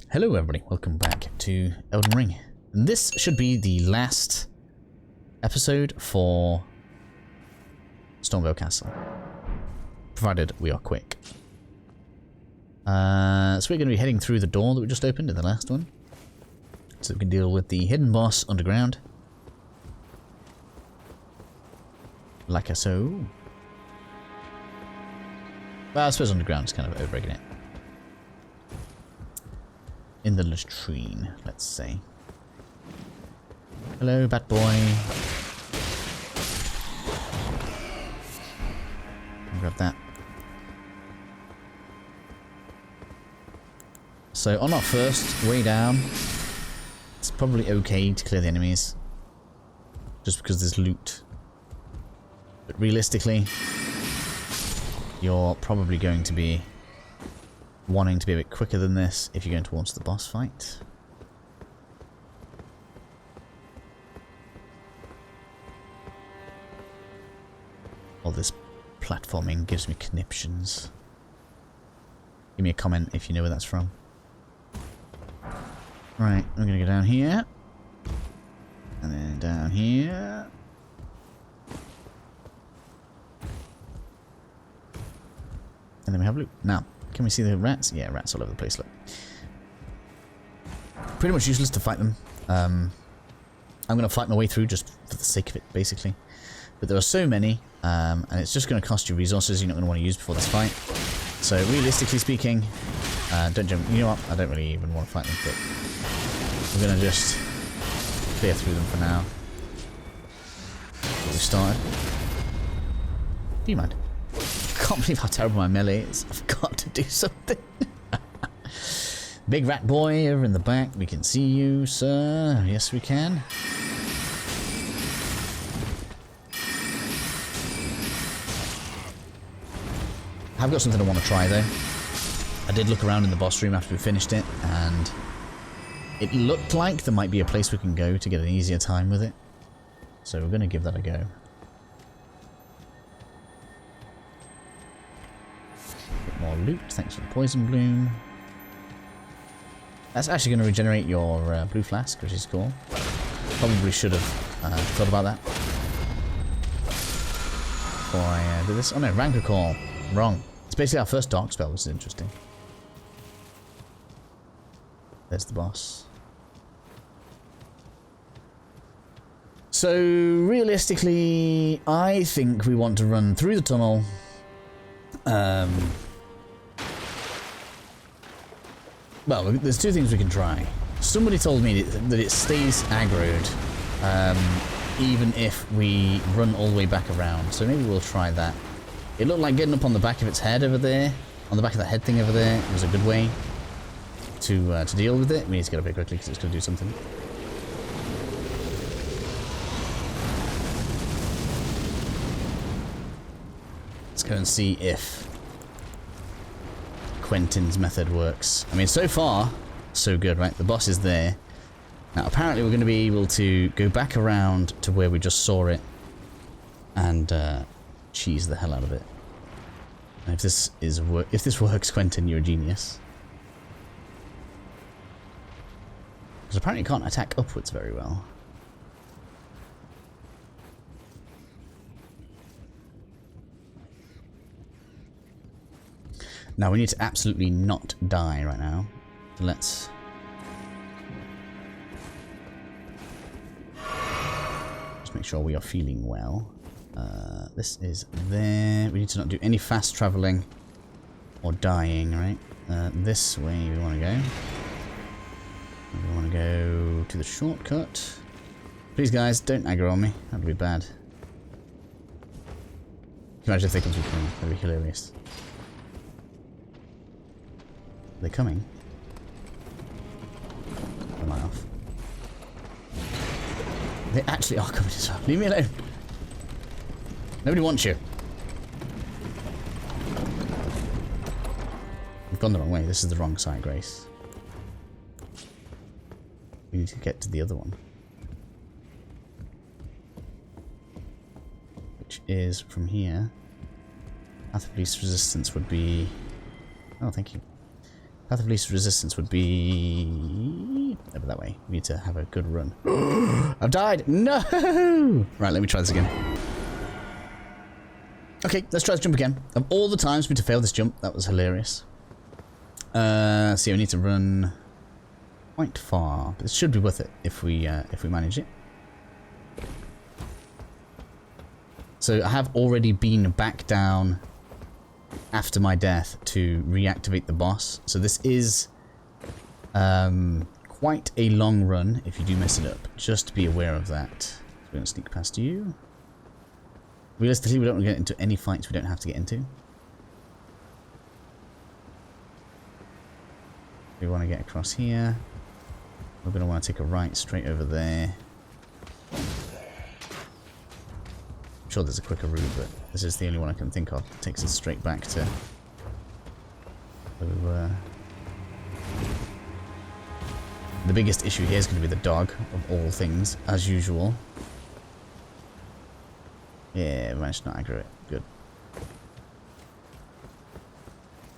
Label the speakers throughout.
Speaker 1: Hello everybody, welcome back to Elden Ring. And this should be the last episode for Stormveil Castle. Provided we are quick. So we're going to be heading through the door that we just opened in the last one. So we can deal with the hidden boss underground. Like so. Well, I suppose underground is kind of overbreaking it. In the latrine, let's say. Hello, bat boy. Grab that. So on our first way down, it's probably okay to clear the enemies, just because there's loot. But realistically, you're probably going to be wanting to be a bit quicker than this if you're going towards the boss fight. All this platforming gives me conniptions. Give me a comment if you know where that's from. Right, we're gonna go down here. And then down here. And then we have loot. Now, can we see the rats? Yeah, rats all over the place, look. Pretty much useless to fight them. I'm going to fight my way through just for the sake of it, basically. But there are so many, and it's just going to cost you resources you're not going to want to use before this fight. So realistically speaking, don't jump. You know what? I don't really even want to fight them, but we're going to just clear through them for now. We started. Do you mind? I can't believe how terrible my melee is. I've got to do something. Big rat boy over in the back. We can see you, sir. Yes, we can. I've got something I want to try, though. I did look around in the boss room after we finished it, and it looked like there might be a place we can go to get an easier time with it. So we're going to give that a go. More loot, thanks for the poison bloom. That's actually going to regenerate your blue flask, which is cool. Probably should have thought about that before I did this. Oh no, Roncorcall. Wrong. It's basically our first dark spell, which is interesting. There's the boss. So, realistically, I think we want to run through the tunnel. Well, there's two things we can try. Somebody told me that it stays aggroed, even if we run all the way back around. So maybe we'll try that. It looked like getting up on the back of its head over there, on the back of that head thing over there, was a good way to deal with it. We need to get up here quickly because it's going to do something. Let's go and see if Quentin's method works. I mean, so far, so good, right? The boss is there. Now, apparently we're going to be able to go back around to where we just saw it and cheese the hell out of it. And if this works, Quentin, you're a genius. Because apparently you can't attack upwards very well. Now we need to absolutely not die right now. So let's just make sure we are feeling well. This is there. We need to not do any fast traveling or dying, right? This way we want to go. We want to go to the shortcut. Please, guys, don't aggro on me. That'd be bad. Can you imagine if they come through? That'd be hilarious. Are they coming? Am I off? They actually are coming as well. Leave me alone. Nobody wants you. We've gone the wrong way. This is the wrong side, Grace. We need to get to the other one. Which is from here. Path of least resistance would be... Oh, thank you. Path of least resistance would be over that way. We need to have a good run. I've died! No! Right, let me try this again. Okay, let's try this jump again. Of all the times for me to fail this jump, that was hilarious. So we need to run quite far. But it should be worth it if we manage it. So I have already been back down after my death to reactivate the boss. So this is quite a long run if you do mess it up. Just be aware of that. So we're going to sneak past you. Realistically, we don't want to get into any fights we don't have to get into. We want to get across here. We're going to want to take a right straight over there. I'm sure there's a quicker route, but this is the only one I can think of. It takes us straight back to where we were. The biggest issue here is going to be the dog, of all things, as usual. Yeah, we managed to not aggro it. Good.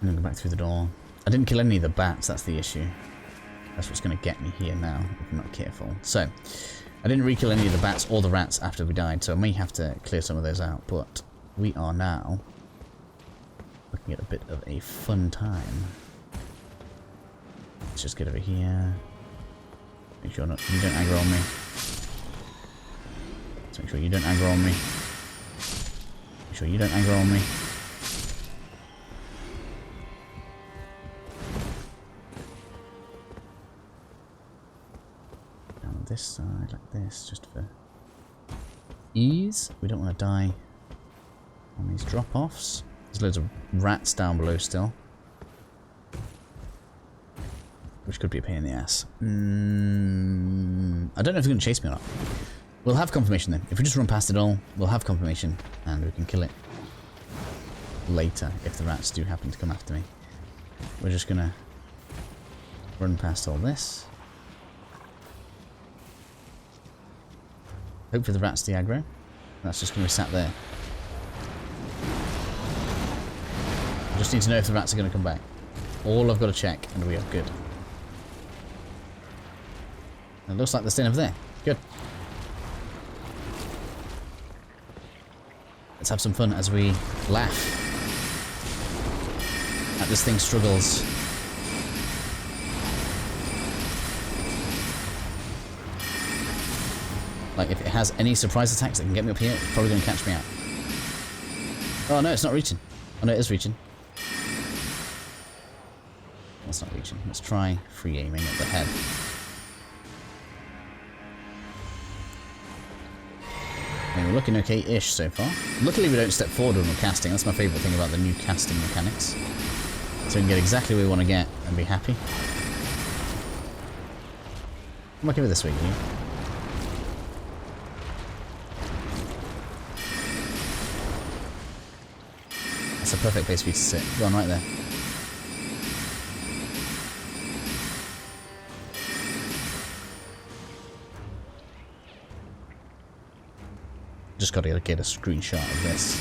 Speaker 1: I'm going to go back through the door. I didn't kill any of the bats, that's the issue. That's what's going to get me here now, if I'm not careful. So, I didn't re-kill any of the bats or the rats after we died, so I may have to clear some of those out, but we are now looking at a bit of a fun time. Let's just get over here. Make sure you don't aggro on me. Let's make sure you don't aggro on me. Make sure you don't aggro on me. Down this side, like this, just for ease. We don't want to die on these drop-offs. There's loads of rats down below still. Which could be a pain in the ass. I don't know if it's going to chase me or not. We'll have confirmation then. If we just run past it all, we'll have confirmation and we can kill it later if the rats do happen to come after me. We're just going to run past all this. Hopefully the rat's the aggro. That's just going to be sat there. I just need to know if the rats are going to come back. All I've got to check and we are good. It looks like they're staying over there. Good. Let's have some fun as we laugh at this thing's struggles. Like, if it has any surprise attacks that can get me up here, it's probably going to catch me out. Oh no, it's not reaching. Oh no, it is reaching. That's not reaching. Let's try free aiming at the head. I mean, we're looking okay-ish so far. Luckily we don't step forward when we're casting. That's my favourite thing about the new casting mechanics. So we can get exactly what we want to get and be happy. Come back over this way, you. That's a perfect place for you to sit. Go on, right there. Just got to get a screenshot of this.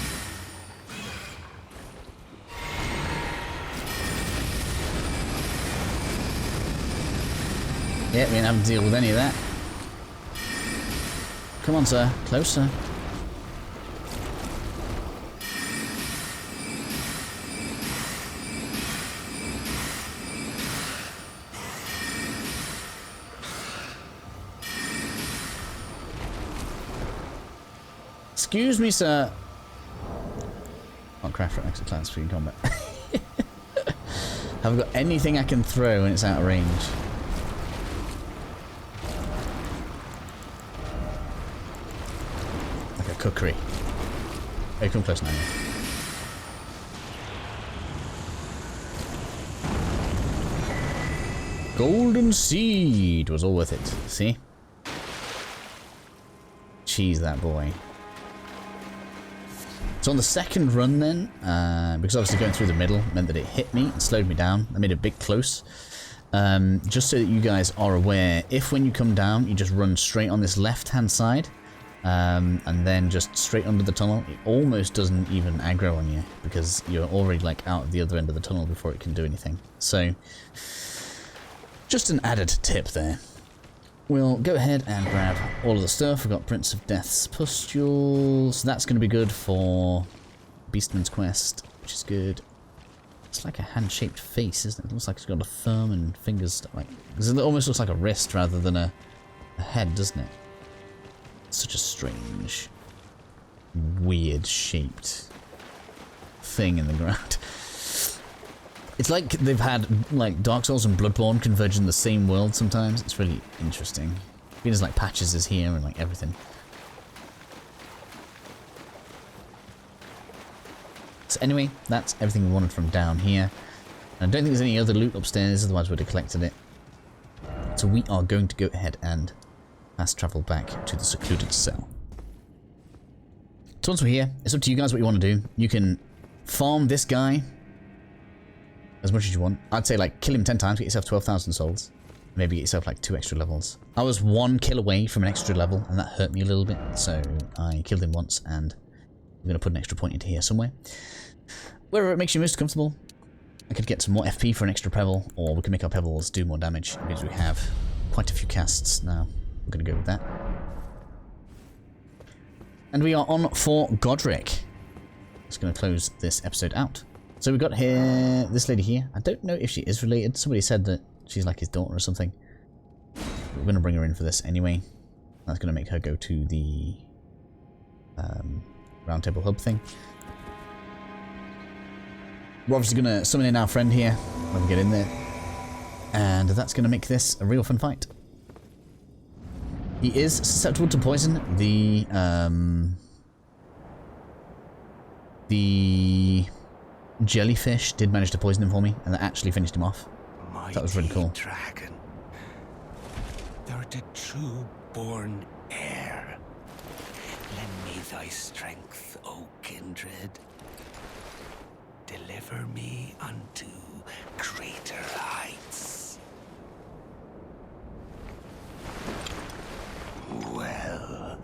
Speaker 1: Yeah, we ain't having to deal with any of that. Come on, sir. Closer. Excuse me, sir. Can't craft for extra class in combat. Haven't got anything I can throw when it's out of range. Like a cookery. Hey, come close now. Golden seed was all worth it. See? Cheese that boy. So on the second run then, because obviously going through the middle meant that it hit me and slowed me down. I made it a bit close. Just so that you guys are aware, if when you come down, you just run straight on this left-hand side, and then just straight under the tunnel. It almost doesn't even aggro on you because you're already like out of the other end of the tunnel before it can do anything. So just an added tip there. We'll go ahead and grab all of the stuff. We've got Prince of Death's Pustule, so that's going to be good for Beastman's Quest, which is good. It's like a hand-shaped face, isn't it? It looks like it's got a thumb and fingers, like, because it almost looks like a wrist rather than a head, doesn't it? Such a strange, weird-shaped thing in the ground. It's like they've had like Dark Souls and Bloodborne converge in the same world sometimes. It's really interesting. There's like patches is here and like everything. So anyway, that's everything we wanted from down here. And I don't think there's any other loot upstairs, otherwise we'd have collected it. So we are going to go ahead and fast travel back to the secluded cell. So once we're here, it's up to you guys what you want to do. You can farm this guy as much as you want. I'd say like kill him 10 times, get yourself 12,000 souls. Maybe get yourself like 2 extra levels. I was 1 kill away from an extra level and that hurt me a little bit. So I killed him once and I'm going to put an extra point into here somewhere. Wherever it makes you most comfortable. I could get some more FP for an extra pebble, or we can make our pebbles do more damage because we have quite a few casts now. I'm going to go with that. And we are on for Godrick. Just going to close this episode out. So we've got here, this lady here. I don't know if she is related. Somebody said that she's like his daughter or something. We're going to bring her in for this anyway. That's going to make her go to the round table hub thing. We're obviously going to summon in our friend here when we get in there. And that's going to make this a real fun fight. He is susceptible to poison. The jellyfish did manage to poison him for me, and that actually finished him off. That was really cool.
Speaker 2: Dragon, thou art a true-born heir. Lend me thy strength, O kindred. Deliver me unto greater heights. Well.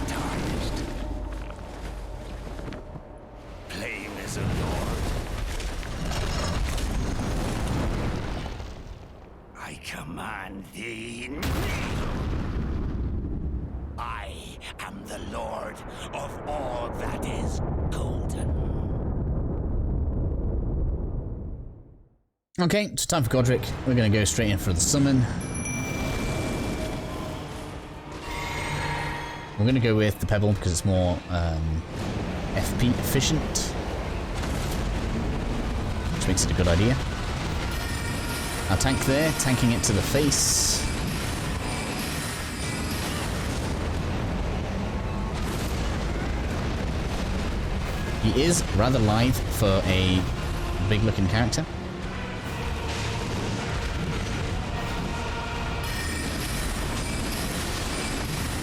Speaker 2: Tarnished. Plain as a lord. I command thee. I am the Lord of all that is golden.
Speaker 1: Okay, it's time for Godrick. We're going to go straight in for the summon. We're going to go with the pebble because it's more FP efficient, which makes it a good idea. Our tank there, tanking it to the face. He is rather lithe for a big looking character.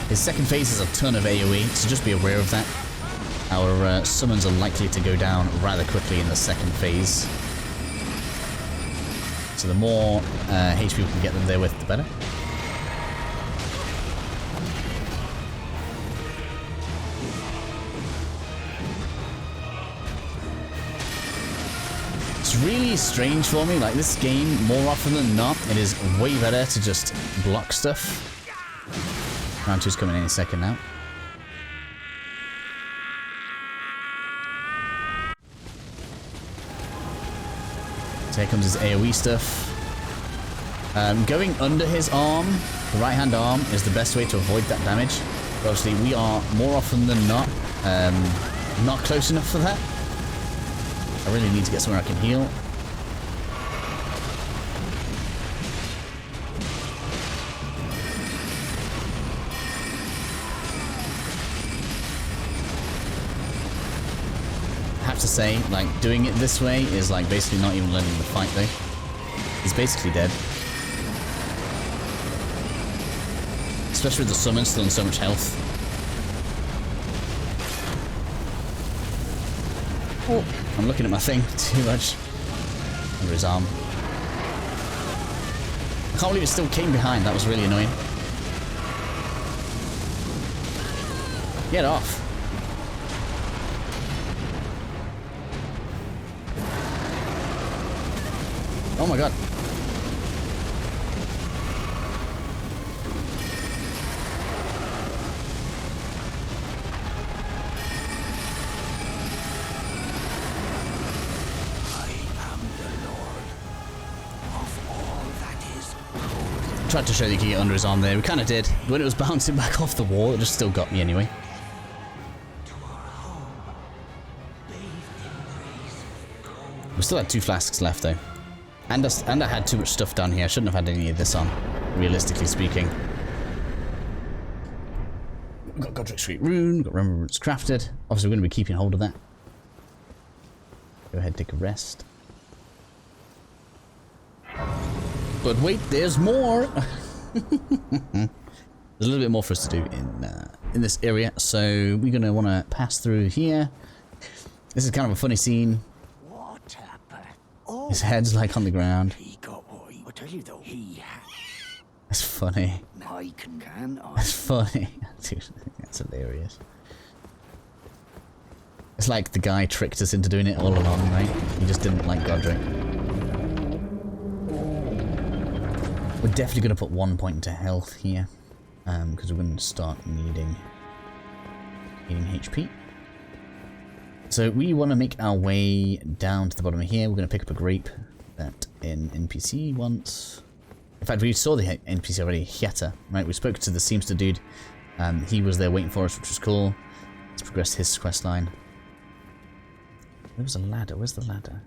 Speaker 1: His second phase has a ton of AoE, so just be aware of that. Our summons are likely to go down rather quickly in the second phase. So the more HP we can get them there with, the better. It's really strange for me, like this game, more often than not, it is way better to just block stuff. Round 2's coming in a second now. So here comes his AoE stuff. Going under his arm, the right hand arm, is the best way to avoid that damage. But obviously we are more often than not close enough for that. I really need to get somewhere I can heal. To say, like, doing it this way is like basically not even letting the fight though. He's basically dead. Especially with the summon still on so much health. Oh, I'm looking at my thing too much. Under his arm. I can't believe it still came behind. That was really annoying. Get off. Oh my god. Tried to show that you could get under his arm there. We kind of did. When it was bouncing back off the wall, it just still got me anyway. We still had 2 flasks left though. And I had too much stuff down here. I shouldn't have had any of this on, realistically speaking. We've got Godrick's rune, we've got Remembrance Crafted. Obviously we're going to be keeping hold of that. Go ahead, take a rest. But wait, there's more! There's a little bit more for us to do in this area, so we're going to want to pass through here. This is kind of a funny scene.
Speaker 2: What happened? Oh,
Speaker 1: His head's like on the ground.
Speaker 2: he got what I tell you though. He
Speaker 1: That's funny.
Speaker 2: I can
Speaker 1: That's funny. Dude, that's hilarious. It's like the guy tricked us into doing it all along, right? He just didn't like Godrick. We're definitely going to put 1 point into health here, because we're going to start needing HP. So we want to make our way down to the bottom of here. We're going to pick up a grape that an NPC wants. In fact, we saw the NPC already, Shattering, right? We spoke to the seamster dude. He was there waiting for us, which was cool. Let's progress his quest line. There was a ladder. Where's the ladder?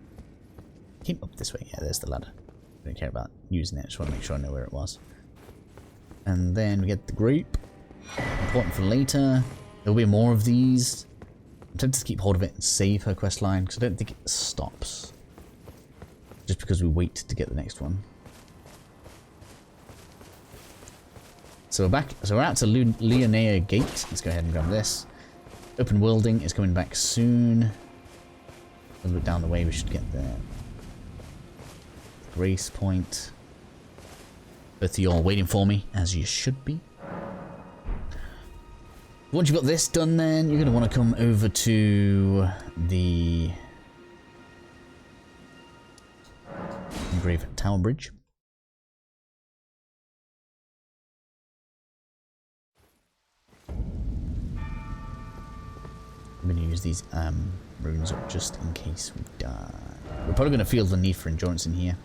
Speaker 1: Came up this way. Yeah, there's the ladder. I don't care about using it, I just want to make sure I know where it was. And then we get the grape. Important for later. There'll be more of these. I'm tempted to keep hold of it and save her quest line, because I don't think it stops. Just because we wait to get the next one. So we're back. So we're out to Liurnia Gate. Let's go ahead and grab this. Open worlding is coming back soon. A little bit down the way we should get there. Grace point. Both of you all waiting for me, as you should be. Once you've got this done, then you're going to want to come over to the Engraved Tower Bridge. I'm going to use these runes up just in case we die. We're probably going to feel the need for endurance in here.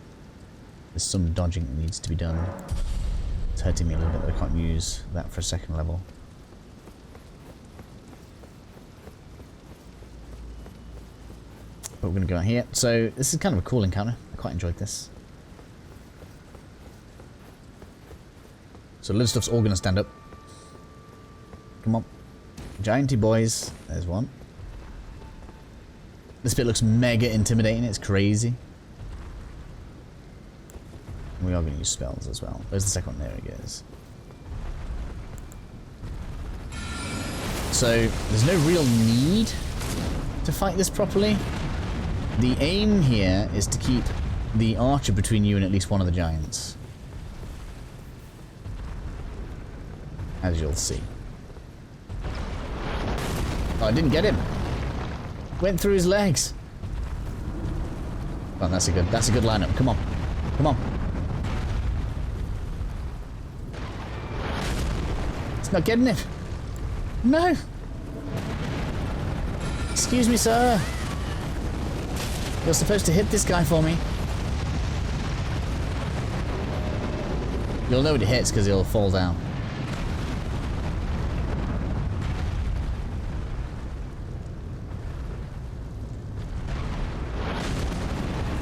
Speaker 1: There's some dodging that needs to be done. It's hurting me a little bit that I can't use that for a second level. But we're going to go out here. So this is kind of a cool encounter. I quite enjoyed this. So little stuff's all going to stand up. Come on. Gianty boys. There's one. This bit looks mega intimidating. It's crazy. We are going to use spells as well. Where's the second one? There it goes. So there's no real need to fight this properly. The aim here is to keep the archer between you and at least one of the giants. As you'll see. Oh, I didn't get him. Went through his legs. Oh, that's a good lineup. Come on. Come on. It's not getting it. No. Excuse me, sir. You're supposed to hit this guy for me. You'll know when it hits because he'll fall down.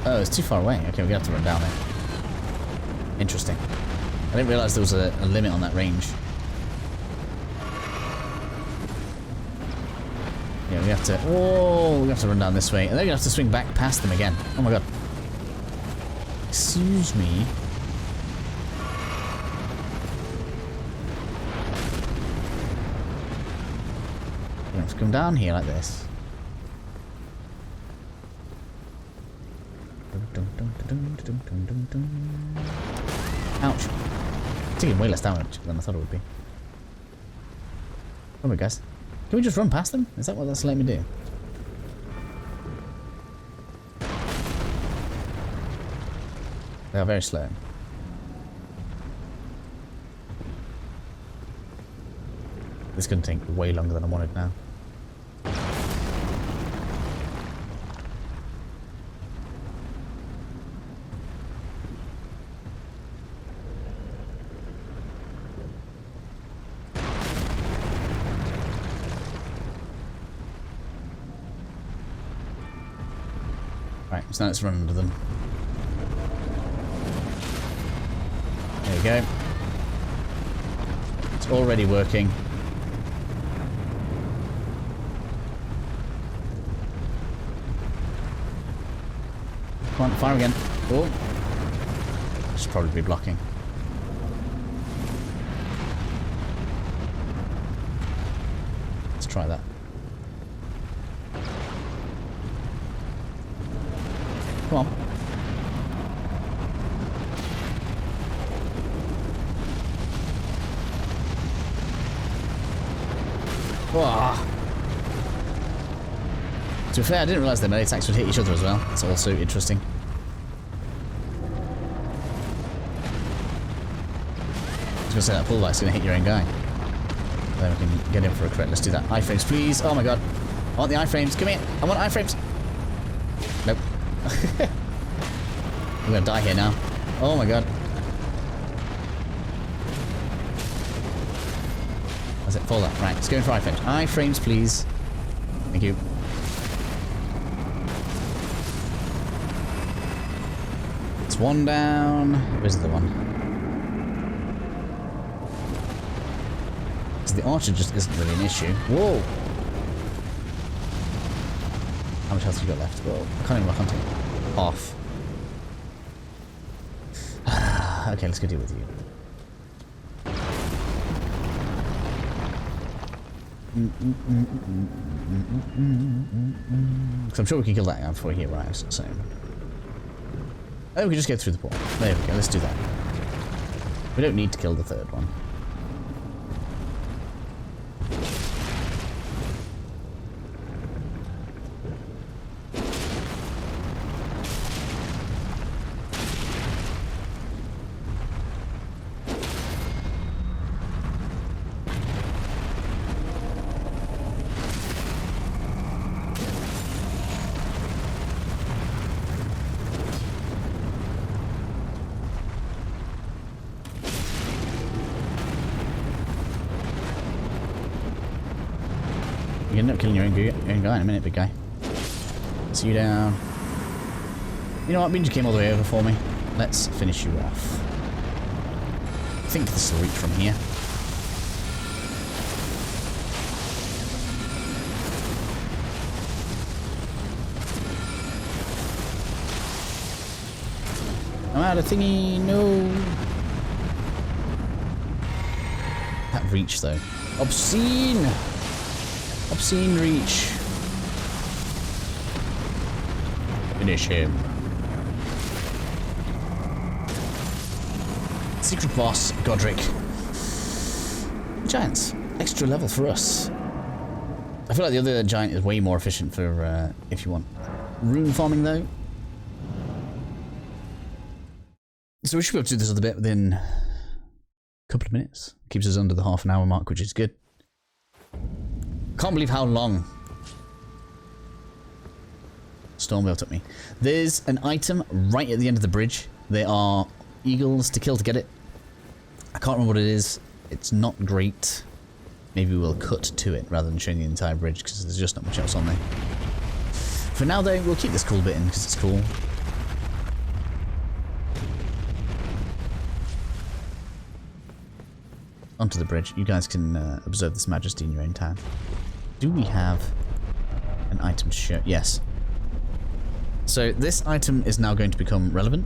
Speaker 1: Oh, it's too far away. Okay, we're gonna have to run down there. Interesting. I didn't realise there was a limit on that range. Yeah, we have to... Oh, we have to run down this way. And then we have to swing back past them again. Oh my god. Excuse me. You have to come down here like this. Ouch. Taking way less damage than I thought it would be. Come on, guys. Can we just run past them? Is that what that's letting me do? They are very slow. This is going to take way longer than I wanted now. Right, so now let's run under them. There we go. It's already working. Come on, fire again. Oh. Should probably be blocking. Let's try that. Come on. Whoa. To be fair, I didn't realise their melee attacks would hit each other as well. That's also interesting. I was going to say that pull light's going to hit your own guy. Then we can get in for a crit. Let's do that. Iframes, please. Oh my god. I want the iframes. Come here. I want iframes. Nope. I'm going to die here now. Oh my god. That's it. Fall that. Right. Let's go in for iframes. Iframes, please. Thank you. One down. Where's the other one? Because the archer just isn't really an issue. Whoa! How much health have you got left? Well, I can't even look hunting. Off. Okay, let's go deal with you. Because I'm sure we can kill that guy before he arrives, so... Oh, we can just go through the portal. There we go, let's do that. We don't need to kill the third one. You end up killing your own guy in a minute, big guy. See you down. You know what? Means you came all the way over for me. Let's finish you off. I think this will reach from here. I'm out of thingy. No. That reach though. Obscene. Obscene reach. Finish him. Secret boss, Godrick. Giants. Extra level for us. I feel like the other giant is way more efficient for if you want rune farming though. So we should be able to do this other bit within a couple of minutes. Keeps us under the half-an-hour mark, which is good. Can't believe how long Stormveil took me. There's an item right at the end of the bridge. There are eagles to kill to get it. I can't remember what it is. It's not great. Maybe we'll cut to it rather than showing the entire bridge because there's just not much else on there. For now though, we'll keep this cool bit in because it's cool. Onto the bridge. You guys can observe this majesty in your own time. Do we have an item to show? Yes. So this item is now going to become relevant,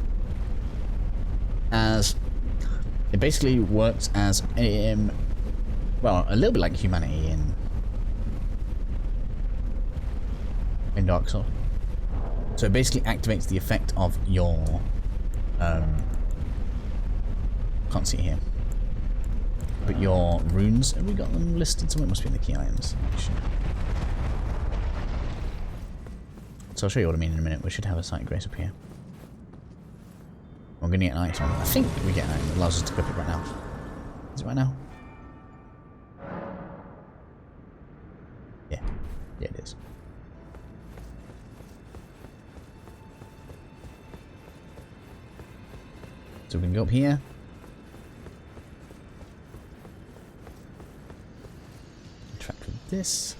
Speaker 1: as it basically works as well, a little bit like humanity in Dark Souls. So it basically activates the effect of your... can't see it here. But your runes, have we got them listed? Somewhere must be in the key items. So I'll show you what I mean in a minute. We should have a sight grace up here. We're going to get an item. I think we get an item that allows us to equip it right now. Is it right now? Yeah. Yeah, it is. So we can go up here. Interact with this.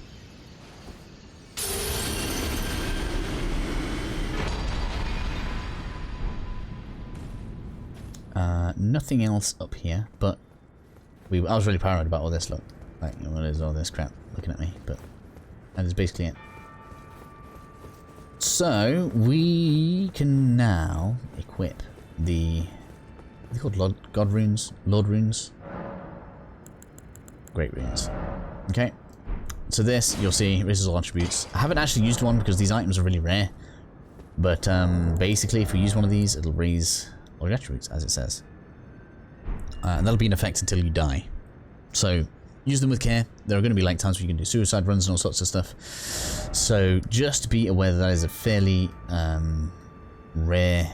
Speaker 1: Nothing else up here, but I was really paranoid about all this, look. Like, what is all this crap looking at me, but that is basically it. So, we can now equip the... Are they called God runes? Lord runes? Great runes. Okay. So this, you'll see, raises all attributes. I haven't actually used one because these items are really rare. But basically, if we use one of these, it'll raise all your attributes, as it says. And that'll be in effect until you die. So, use them with care. There are going to be like times where you can do suicide runs and all sorts of stuff. So, just be aware that is a fairly rare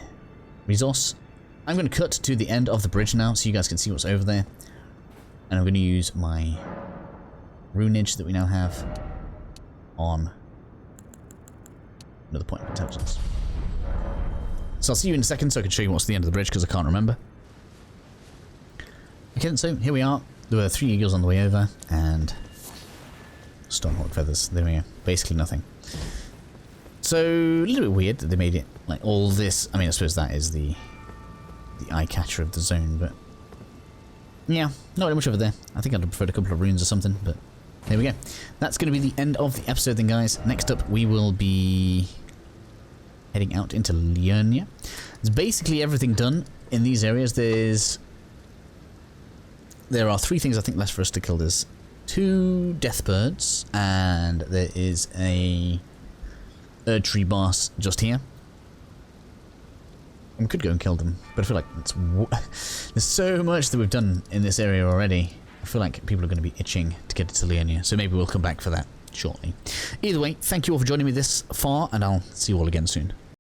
Speaker 1: resource. I'm going to cut to the end of the bridge now so you guys can see what's over there. And I'm going to use my runeage that we now have on another point of intelligence. So I'll see you in a second so I can show you what's the end of the bridge because I can't remember. Okay, so here we are. There were 3 eagles on the way over and Stormhawk feathers. There we go. Basically nothing. So a little bit weird that they made it like all this. I mean, I suppose that is the eye catcher of the zone, but yeah, not really much over there. I think I'd have preferred a couple of runes or something, but there we go. That's going to be the end of the episode then, guys. Next up, we will be heading out into Liurnia. There's basically everything done in these areas. There are 3 things I think left for us to kill. There's 2 death birds, and there is a Erdtree boss just here. We could go and kill them, but I feel like there's so much that we've done in this area already. I feel like people are going to be itching to get to Liurnia, so maybe we'll come back for that shortly. Either way, thank you all for joining me this far, and I'll see you all again soon.